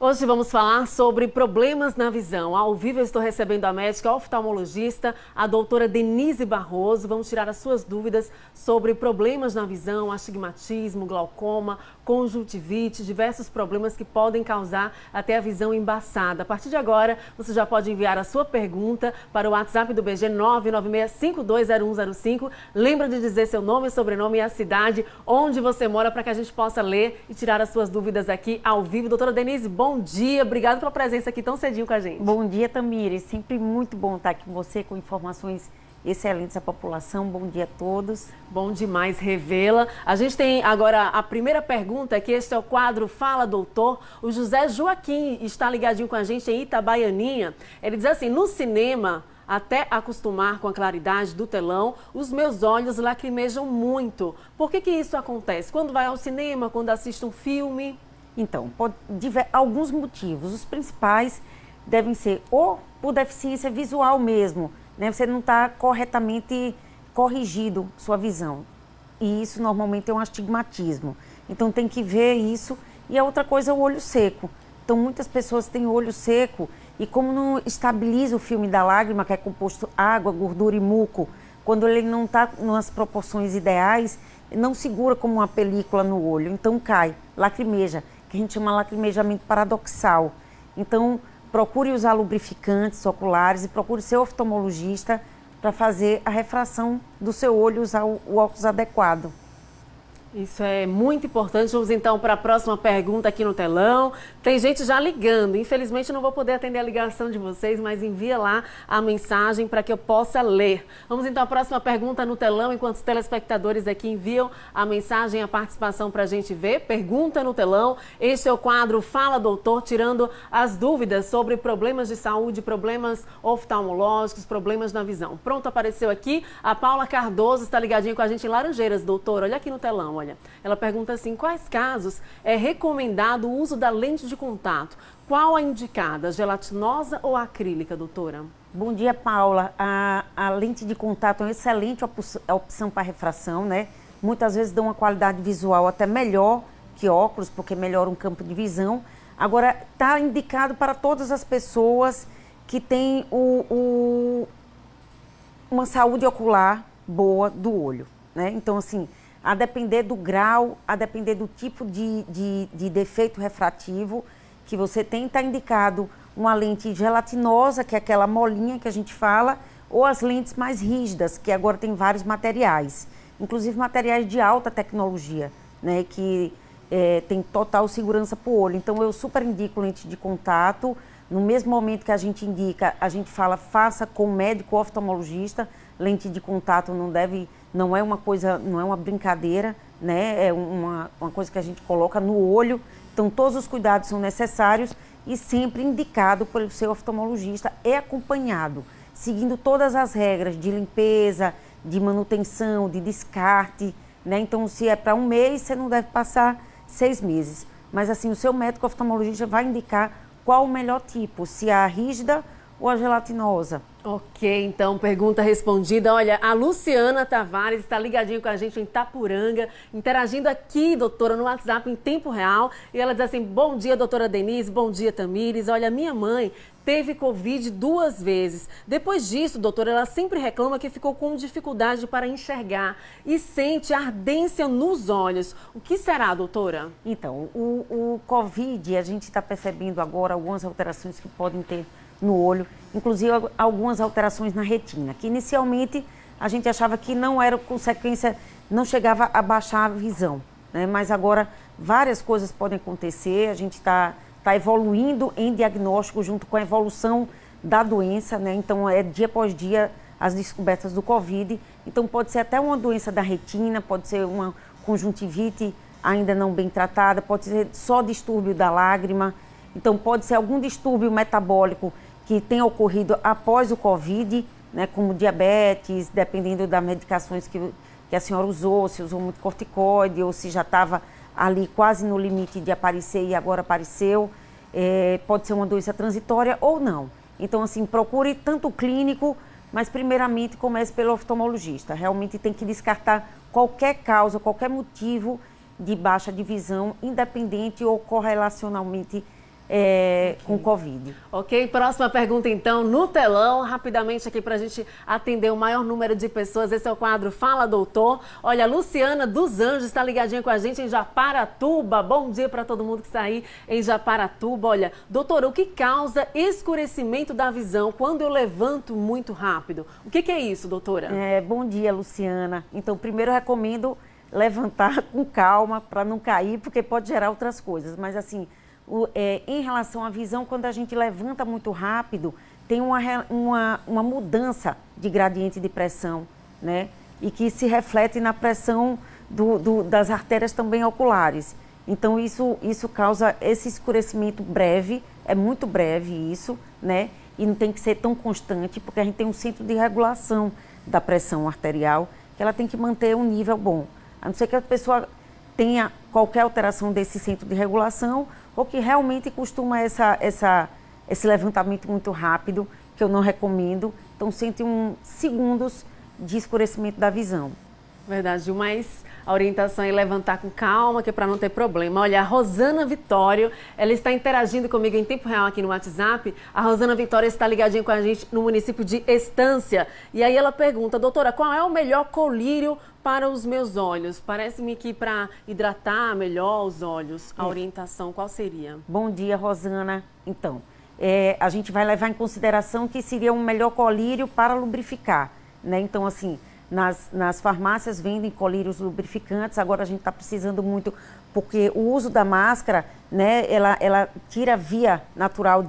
Hoje vamos falar sobre problemas na visão. Ao vivo eu estou recebendo a médica oftalmologista, a doutora Denise Barroso. Vamos tirar as suas dúvidas sobre problemas na visão, astigmatismo, glaucoma, conjuntivite, diversos problemas que podem causar até a visão embaçada. A partir de agora, você já pode enviar a sua pergunta para o WhatsApp do BG 996520105. Lembra de dizer seu nome, sobrenome e a cidade onde você mora para que a gente possa ler e tirar as suas dúvidas aqui ao vivo. Doutora Denise, bom dia, obrigada pela presença aqui tão cedinho com a gente. Bom dia, Tamires, sempre muito bom estar aqui com você, com informações excelentes à população. Bom dia a todos. Bom demais revê-la. A gente tem agora a primeira pergunta, que este é o quadro Fala Doutor. O José Joaquim está ligadinho com a gente em Itabaianinha. Ele diz assim: no cinema, até acostumar com a claridade do telão, os meus olhos lacrimejam muito. Por que isso acontece? Quando vai ao cinema, quando assiste um filme? Então, alguns motivos. Os principais devem ser ou por deficiência visual mesmo, né? Você não está corretamente corrigido sua visão. E isso normalmente é um astigmatismo. Então tem que ver isso. E a outra coisa é o olho seco. Então muitas pessoas têm olho seco e como não estabiliza o filme da lágrima, que é composto água, gordura e muco, quando ele não está nas proporções ideais, não segura como uma película no olho, então cai, lacrimeja, que a gente chama lacrimejamento paradoxal. Então, procure usar lubrificantes oculares e procure seu oftalmologista para fazer a refração do seu olho, usar o óculos adequado. Isso é muito importante. Vamos então para a próxima pergunta aqui no telão. Tem gente já ligando. Infelizmente não vou poder atender a ligação de vocês, mas envia lá a mensagem para que eu possa ler. Vamos então à próxima pergunta no telão, enquanto os telespectadores aqui enviam a mensagem, a participação para a gente ver. Pergunta no telão. Este é o quadro Fala Doutor, tirando as dúvidas sobre problemas de saúde, problemas oftalmológicos, problemas na visão. Pronto, apareceu aqui. A Paula Cardoso está ligadinha com a gente em Laranjeiras. Doutor, olha aqui no telão. Olha, ela pergunta assim: quais casos é recomendado o uso da lente de contato? Qual a indicada, gelatinosa ou acrílica, doutora? Bom dia, Paula. A lente de contato é uma excelente opção para refração, né? Muitas vezes dá uma qualidade visual até melhor que óculos, porque melhora um campo de visão. Agora, está indicado para todas as pessoas que têm uma saúde ocular boa do olho, né? Então, assim, a depender do grau, a depender do tipo de defeito refrativo que você tem, está indicado uma lente gelatinosa, que é aquela molinha que a gente fala, ou as lentes mais rígidas, que agora tem vários materiais, inclusive materiais de alta tecnologia, né, que tem total segurança para o olho. Então eu super indico lente de contato. No mesmo momento que a gente indica, a gente fala, faça com o médico oftalmologista. Lente de contato não é uma coisa, não é uma brincadeira, né? É uma coisa que a gente coloca no olho. Então todos os cuidados são necessários e sempre indicado pelo seu oftalmologista e acompanhado, seguindo todas as regras de limpeza, de manutenção, de descarte, né? Então se é para um mês, você não deve passar 6 meses. Mas assim, o seu médico oftalmologista vai indicar qual o melhor tipo, se é a rígida ou a gelatinosa. Ok, então, pergunta respondida. Olha, a Luciana Tavares está ligadinha com a gente em Itapuranga, interagindo aqui, doutora, no WhatsApp em tempo real. E ela diz assim: bom dia, doutora Denise, bom dia, Tamires. Olha, minha mãe teve Covid 2 vezes. Depois disso, doutora, ela sempre reclama que ficou com dificuldade para enxergar e sente ardência nos olhos. O que será, doutora? Então, o Covid, a gente está percebendo agora algumas alterações que podem ter no olho, inclusive algumas alterações na retina, que inicialmente a gente achava que não era consequência, não chegava a baixar a visão, né? Mas agora várias coisas podem acontecer, a gente está evoluindo em diagnóstico junto com a evolução da doença, né? Então é dia após dia as descobertas do Covid, então pode ser até uma doença da retina, pode ser uma conjuntivite ainda não bem tratada, pode ser só distúrbio da lágrima, então pode ser algum distúrbio metabólico que tenha ocorrido após o Covid, né, como diabetes, dependendo das medicações que a senhora usou, se usou muito corticoide ou se já estava ali quase no limite de aparecer e agora apareceu. Pode ser uma doença transitória ou não. Então, assim, procure tanto o clínico, mas primeiramente comece pelo oftalmologista. Realmente tem que descartar qualquer causa, qualquer motivo de baixa de visão, independente ou correlacionalmente com Covid. Ok, próxima pergunta então, no telão, rapidamente aqui para a gente atender o maior número de pessoas. Esse é o quadro Fala Doutor. Olha, a Luciana dos Anjos está ligadinha com a gente em Japaratuba. Bom dia para todo mundo que está aí em Japaratuba. Olha, doutora, o que causa escurecimento da visão quando eu levanto muito rápido? O que é isso, doutora? Bom dia, Luciana. Então, primeiro eu recomendo levantar com calma para não cair, porque pode gerar outras coisas. Mas assim, em relação à visão, quando a gente levanta muito rápido, tem uma mudança de gradiente de pressão, né? E que se reflete na pressão das artérias também oculares. Então, isso causa esse escurecimento breve, é muito breve isso, né? E não tem que ser tão constante, porque a gente tem um centro de regulação da pressão arterial, que ela tem que manter um nível bom. A não ser que a pessoa tenha qualquer alteração desse centro de regulação, ou que realmente costuma esse levantamento muito rápido, que eu não recomendo. Então, sente segundos de escurecimento da visão. Verdade, mas a orientação é levantar com calma, que é para não ter problema. Olha, a Rosana Vitório, ela está interagindo comigo em tempo real aqui no WhatsApp. A Rosana Vitório está ligadinha com a gente no município de Estância. E aí ela pergunta, doutora, qual é o melhor colírio para os meus olhos? Parece-me que para hidratar melhor os olhos, a orientação qual seria? Bom dia, Rosana. Então, a gente vai levar em consideração que seria um melhor colírio para lubrificar, né? Então, assim, nas farmácias vendem colírios lubrificantes. Agora a gente está precisando muito, porque o uso da máscara, né, ela tira a via natural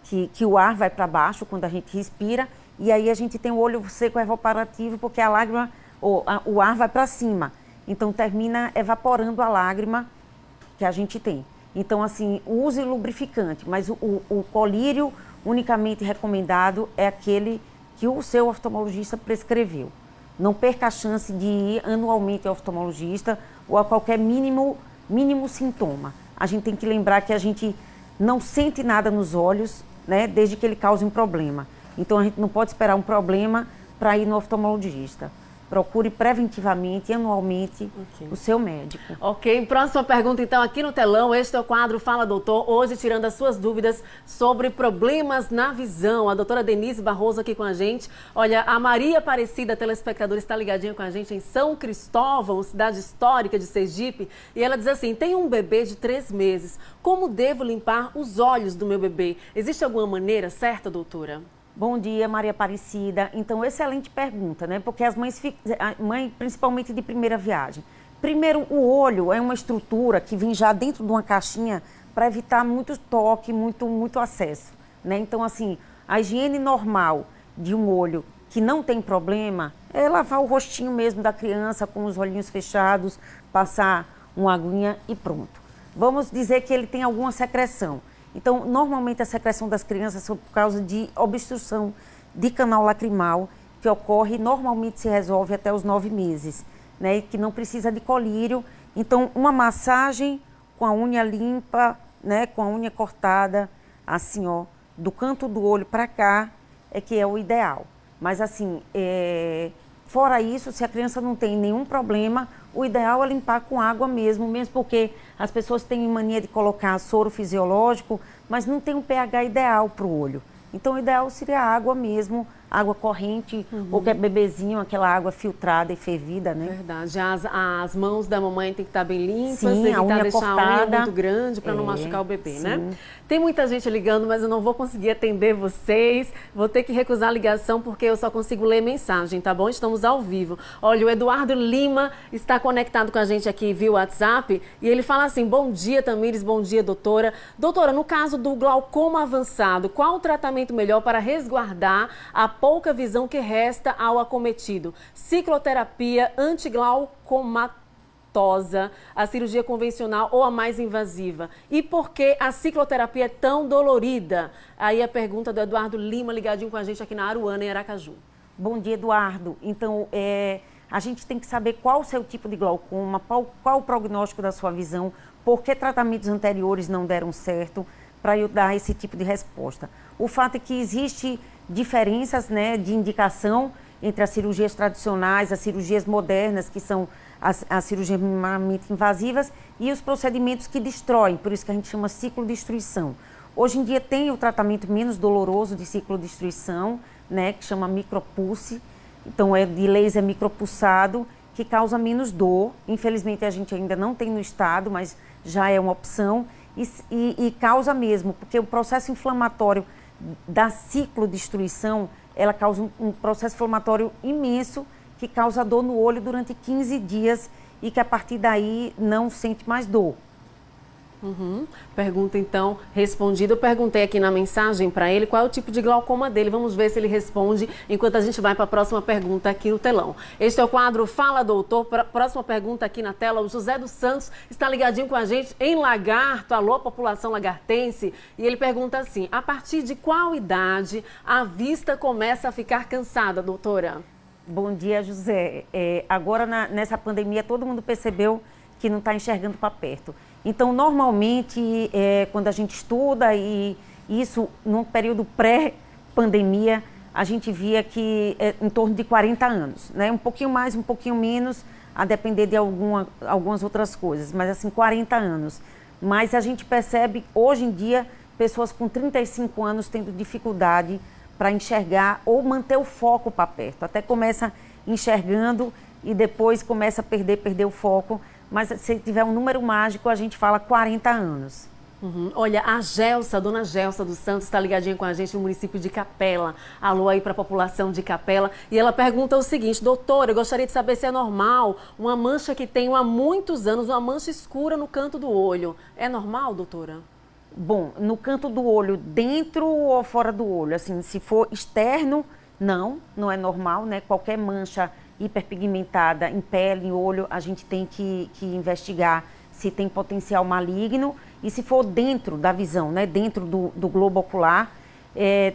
que o ar vai para baixo quando a gente respira, e aí a gente tem o olho seco evaporativo, porque a lágrima, o ar vai para cima. Então termina evaporando a lágrima que a gente tem. Então, assim, use lubrificante, mas o colírio unicamente recomendado é aquele que o seu oftalmologista prescreveu. Não perca a chance de ir anualmente ao oftalmologista ou a qualquer mínimo sintoma. A gente tem que lembrar que a gente não sente nada nos olhos, né, desde que ele cause um problema. Então, a gente não pode esperar um problema para ir no oftalmologista. Procure preventivamente e anualmente o seu médico. Ok, próxima pergunta então aqui no telão. Este é o quadro Fala Doutor, hoje tirando as suas dúvidas sobre problemas na visão. A doutora Denise Barroso aqui com a gente. Olha, a Maria Aparecida, telespectadora, está ligadinha com a gente em São Cristóvão, cidade histórica de Sergipe. E ela diz assim, tem um bebê de 3 meses. Como devo limpar os olhos do meu bebê? Existe alguma maneira certa, doutora? Bom dia, Maria Aparecida. Então, excelente pergunta, né? Porque as mães, principalmente de primeira viagem. Primeiro, o olho é uma estrutura que vem já dentro de uma caixinha para evitar muito toque, muito acesso, né? Então, assim, a higiene normal de um olho que não tem problema é lavar o rostinho mesmo da criança com os olhinhos fechados, passar uma aguinha e pronto. Vamos dizer que ele tem alguma secreção. Então, normalmente a secreção das crianças é por causa de obstrução de canal lacrimal, que ocorre, normalmente se resolve até os 9 meses, né? Que não precisa de colírio. Então, uma massagem com a unha limpa, né? Com a unha cortada, assim, ó, do canto do olho para cá, é que é o ideal. Mas, assim, fora isso, se a criança não tem nenhum problema, o ideal é limpar com água mesmo porque as pessoas têm mania de colocar soro fisiológico, mas não tem um pH ideal para o olho. Então, o ideal seria a água mesmo, água corrente, ou que é bebezinho, aquela água filtrada e fervida, né? Verdade. As mãos da mamãe tem que estar bem limpas, sim, evitar deixar cortada, a unha muito grande para não machucar o bebê, sim, né? Tem muita gente ligando, mas eu não vou conseguir atender vocês. Vou ter que recusar a ligação porque eu só consigo ler mensagem, tá bom? Estamos ao vivo. Olha, o Eduardo Lima está conectado com a gente aqui via WhatsApp e ele fala assim, bom dia, Tamires, bom dia, doutora. Doutora, no caso do glaucoma avançado, qual o tratamento melhor para resguardar a pouca visão que resta ao acometido? Cicloterapia, antiglaucomatosa, a cirurgia convencional ou a mais invasiva? E por que a cicloterapia é tão dolorida? Aí a pergunta do Eduardo Lima, ligadinho com a gente aqui na Aruana, em Aracaju. Bom dia, Eduardo. Então, a gente tem que saber qual o seu tipo de glaucoma, qual o prognóstico da sua visão, por que tratamentos anteriores não deram certo, para eu dar esse tipo de resposta. O fato é que existe diferenças, né, de indicação entre as cirurgias tradicionais, as cirurgias modernas, que são as cirurgias minimamente invasivas, e os procedimentos que destroem, por isso que a gente chama ciclodestruição. Hoje em dia tem o tratamento menos doloroso de ciclodestruição, né, que chama micropulse, então é de laser micropulsado, que causa menos dor. Infelizmente a gente ainda não tem no estado, mas já é uma opção, e causa mesmo, porque o processo inflamatório da ciclodestruição, ela causa um processo inflamatório imenso, que causa dor no olho durante 15 dias e que a partir daí não sente mais dor. Pergunta então respondida. Eu perguntei aqui na mensagem para ele qual é o tipo de glaucoma dele. Vamos ver se ele responde enquanto a gente vai para a próxima pergunta aqui no telão. Este é o quadro Fala Doutor. Próxima pergunta aqui na tela. O José dos Santos está ligadinho com a gente em Lagarto. Alô, população lagartense. E ele pergunta assim: a partir de qual idade a vista começa a ficar cansada, doutora? Bom dia, José. Agora nessa pandemia todo mundo percebeu que não está enxergando para perto. Então, normalmente, quando a gente estuda, e isso num período pré-pandemia, a gente via que é em torno de 40 anos, né? Um pouquinho mais, um pouquinho menos, a depender de algumas outras coisas, mas assim, 40 anos. Mas a gente percebe, hoje em dia, pessoas com 35 anos tendo dificuldade para enxergar ou manter o foco para perto. Até começa enxergando e depois começa a perder o foco. Mas se tiver um número mágico, a gente fala 40 anos. Olha, a Gelsa, a dona Gelsa dos Santos, está ligadinha com a gente no município de Capela. Alô aí para a população de Capela. E ela pergunta o seguinte: doutora, eu gostaria de saber se é normal uma mancha que tenho há muitos anos, uma mancha escura no canto do olho. É normal, doutora? Bom, no canto do olho, dentro ou fora do olho? Assim, se for externo, não é normal, né? Qualquer mancha hiperpigmentada em pele, em olho, a gente tem que investigar se tem potencial maligno. E se for dentro da visão, né, dentro do globo ocular,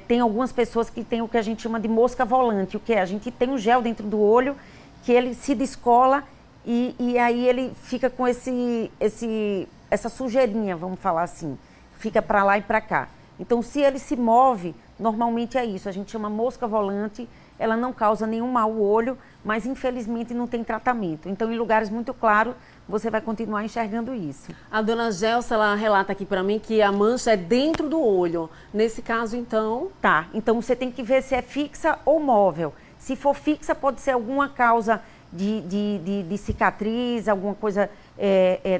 tem algumas pessoas que tem o que a gente chama de mosca volante. O que é? A gente tem um gel dentro do olho que ele se descola e aí ele fica com essa sujeirinha, vamos falar assim, fica para lá e para cá. Então, se ele se move, normalmente é isso, a gente chama mosca volante. Ela não causa nenhum mal ao olho, mas infelizmente não tem tratamento. Então, em lugares muito claros, você vai continuar enxergando isso. A dona Gelsa, ela relata aqui para mim que a mancha é dentro do olho. Nesse caso, então... Tá, então você tem que ver se é fixa ou móvel. Se for fixa, pode ser alguma causa de cicatriz, alguma coisa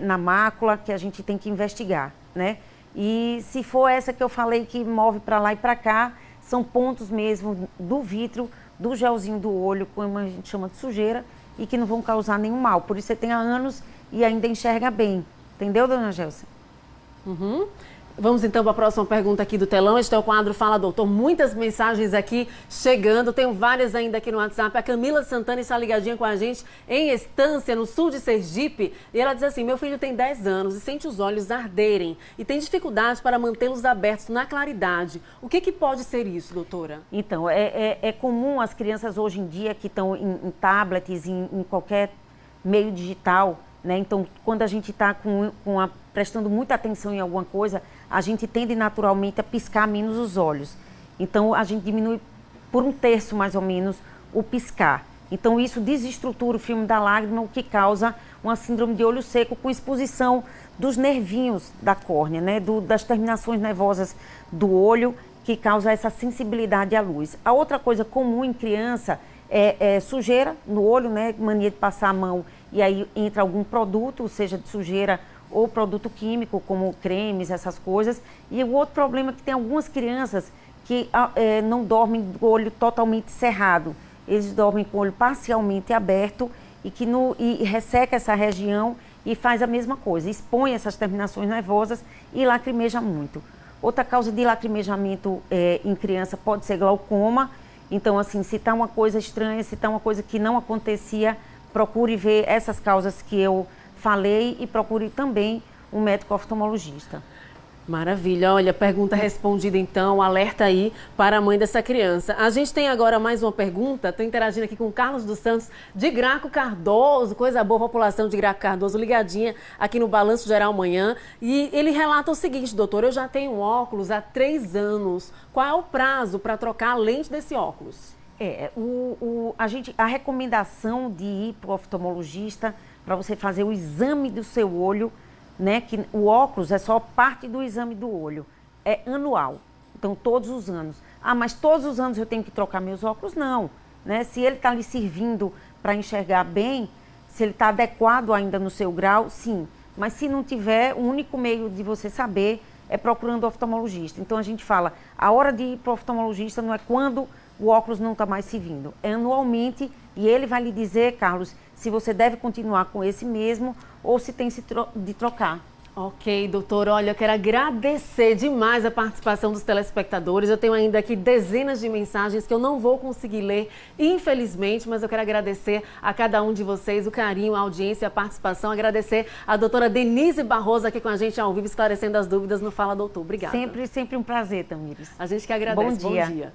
na mácula que a gente tem que investigar, né? E se for essa que eu falei que move para lá e para cá, são pontos mesmo do vítreo, do gelzinho do olho, como a gente chama de sujeira, e que não vão causar nenhum mal. Por isso você tem há anos e ainda enxerga bem. Entendeu, dona Gelsa? Vamos então para a próxima pergunta aqui do telão. Este é o quadro Fala Doutor. Muitas mensagens aqui chegando. Tenho várias ainda aqui no WhatsApp. A Camila Santana está ligadinha com a gente em Estância, no sul de Sergipe. E ela diz assim: meu filho tem 10 anos e sente os olhos arderem e tem dificuldade para mantê-los abertos na claridade. O que pode ser isso, doutora? Então, é comum as crianças hoje em dia que estão em tablets, em qualquer meio digital, né? Então, quando a gente está prestando muita atenção em alguma coisa, a gente tende naturalmente a piscar menos os olhos. Então, a gente diminui por 1/3, mais ou menos, o piscar. Então, isso desestrutura o filme da lágrima, o que causa uma síndrome de olho seco com exposição dos nervinhos da córnea, né? Das terminações nervosas do olho, que causa essa sensibilidade à luz. A outra coisa comum em criança é sujeira no olho, né? Mania de passar a mão e aí entra algum produto, seja de sujeira ou produto químico, como cremes, essas coisas. E o outro problema é que tem algumas crianças que não dormem com o olho totalmente cerrado. Eles dormem com o olho parcialmente aberto e resseca essa região e faz a mesma coisa, expõe essas terminações nervosas e lacrimeja muito. Outra causa de lacrimejamento em criança pode ser glaucoma. Então, assim, se está uma coisa estranha, se está uma coisa que não acontecia, procure ver essas causas que eu falei e procure também um médico oftalmologista. Maravilha. Olha, pergunta respondida então, alerta aí para a mãe dessa criança. A gente tem agora mais uma pergunta, estou interagindo aqui com o Carlos dos Santos, de Graco Cardoso, coisa boa, população de Graco Cardoso, ligadinha aqui no Balanço Geral Manhã. E ele relata o seguinte: doutor, eu já tenho óculos há 3 anos, qual é o prazo para trocar a lente desse óculos? A recomendação de ir para o oftalmologista para você fazer o exame do seu olho, né? Que o óculos é só parte do exame do olho, é anual, então todos os anos. Ah, mas todos os anos eu tenho que trocar meus óculos? Não, né? Se ele está lhe servindo para enxergar bem, se ele está adequado ainda no seu grau, sim. Mas se não tiver, o único meio de você saber é procurando o oftalmologista. Então a gente fala, a hora de ir para o oftalmologista não é quando o óculos não está mais servindo, é anualmente, e ele vai lhe dizer, Carlos, se você deve continuar com esse mesmo ou se tem de trocar. Ok, doutor. Olha, eu quero agradecer demais a participação dos telespectadores. Eu tenho ainda aqui dezenas de mensagens que eu não vou conseguir ler, infelizmente, mas eu quero agradecer a cada um de vocês o carinho, a audiência, a participação. Agradecer a doutora Denise Barroso aqui com a gente ao vivo, esclarecendo as dúvidas no Fala Doutor. Obrigada. Sempre um prazer, Tamires. A gente que agradece. Bom dia. Bom dia.